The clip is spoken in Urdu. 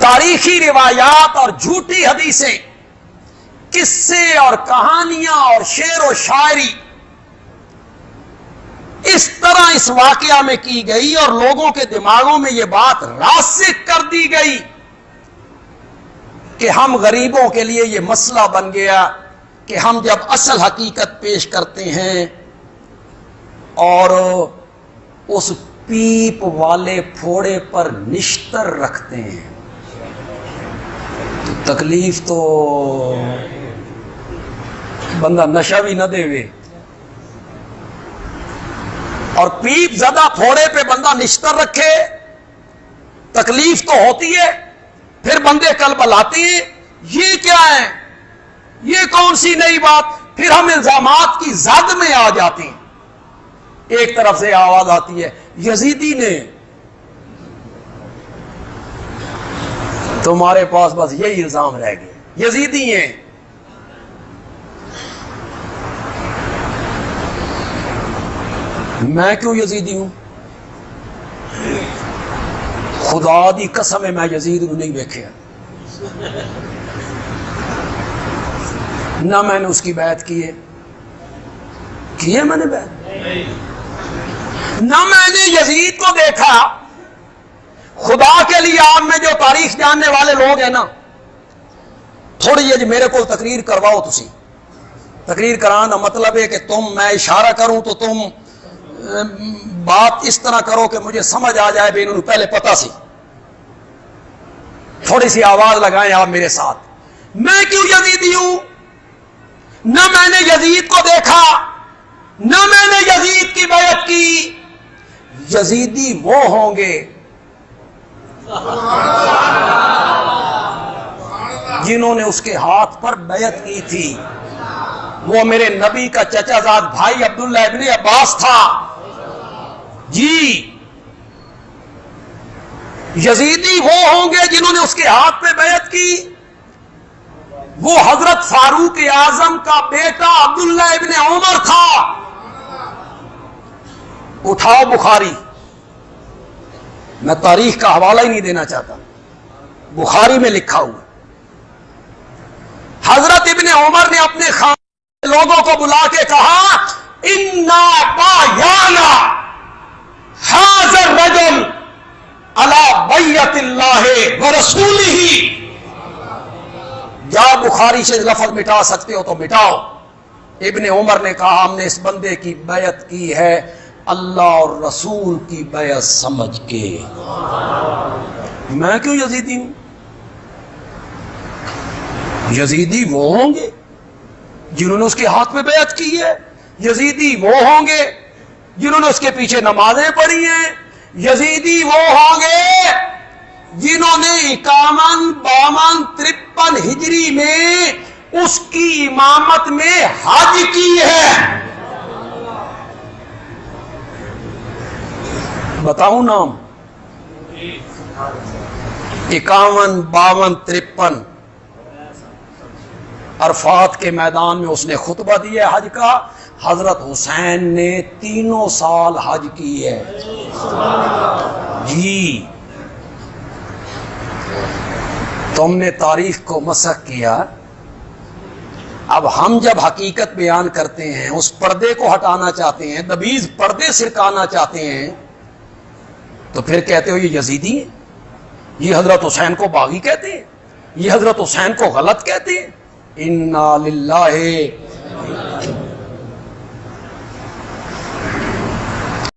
تاریخی روایات اور جھوٹی حدیثیں، قصے اور کہانیاں اور شعر و شاعری اس طرح اس واقعہ میں کی گئی اور لوگوں کے دماغوں میں یہ بات راسخ کر دی گئی کہ ہم غریبوں کے لیے یہ مسئلہ بن گیا کہ ہم جب اصل حقیقت پیش کرتے ہیں اور اس پیپ والے پھوڑے پر نشتر رکھتے ہیں تو تکلیف تو بندہ نشہ بھی نہ دے وے، اور پیپ زدہ پھوڑے پہ بندہ نشتر رکھے تکلیف تو ہوتی ہے۔ پھر بندے قلب لاتے ہیں یہ کیا ہے، یہ کون سی نئی بات، پھر ہم الزامات کی زد میں آ جاتے ہیں۔ ایک طرف سے آواز آتی ہے یزیدی نے، تمہارے پاس بس یہی الزام رہ گئے، یزیدی ہیں۔ میں کیوں یزیدی ہوں؟ خدا دی قسم ہے میں یزید کو نہیں دیکھا، نہ میں نے اس کی بیعت کی ہے میں نے بیعت، نہ میں نے یزید کو دیکھا۔ خدا کے لیے آپ میں جو تاریخ جاننے والے لوگ ہیں نا، تھوڑی یہ میرے کو تقریر کرواؤ، تسی تقریر کرانا مطلب ہے کہ میں اشارہ کروں تو تم بات اس طرح کرو کہ مجھے سمجھ آ جائے، انہوں نے پہلے پتا سی، تھوڑی سی آواز لگائیں آپ میرے ساتھ۔ میں کیوں یزیدی ہوں؟ نہ میں نے یزید کو دیکھا، نہ میں نے یزید کی بیعت کی۔ یزیدی وہ ہوں گے جنہوں نے اس کے ہاتھ پر بیعت کی تھی، وہ میرے نبی کا چچا زاد بھائی عبداللہ ابن عباس تھا جی۔ یزیدی وہ ہوں گے جنہوں نے اس کے ہاتھ پہ بیعت کی، وہ حضرت فاروق اعظم کا بیٹا عبداللہ ابن عمر تھا۔ اٹھاؤ بخاری، میں تاریخ کا حوالہ ہی نہیں دینا چاہتا، بخاری میں لکھا ہوا۔ حضرت ابن عمر نے اپنے لوگوں کو بلا کے کہا اِنَّا بَایَعْنَا هَذَا الرَّجُلَ عَلَى بَیَّتِ اللَّهِ وَرَسُولِهِ۔ یا بخاری سے لفظ مٹا سکتے ہو تو مٹاؤ۔ ابن عمر نے کہا ہم نے اس بندے کی بیعت کی ہے اللہ اور رسول کی بیعت سمجھ کے۔ میں کیوں یزیدی ہوں؟ یزیدی وہ ہوں گے جنہوں نے اس کے ہاتھ میں بیعت کی ہے، یزیدی وہ ہوں گے جنہوں نے اس کے پیچھے نمازیں پڑھی ہیں، یزیدی وہ ہوں گے جنہوں نے 51، 52، 53 ہجری میں اس کی امامت میں حج کی ہے۔ بتاؤں نام؟ 51، 52، 53 عرفات کے میدان میں اس نے خطبہ دیا حج کا۔ حضرت حسین نے 3 سال حج کی ہے جی۔ تم نے تاریخ کو مسخ کیا، اب ہم جب حقیقت بیان کرتے ہیں اس پردے کو ہٹانا چاہتے ہیں، دبیز پردے سرکانا چاہتے ہیں، تو پھر کہتے ہو یہ یزیدی ہیں، یہ حضرت حسین کو باغی کہتے ہیں، یہ حضرت حسین کو غلط کہتے ہیں۔ اِنَّا لِلَّهِ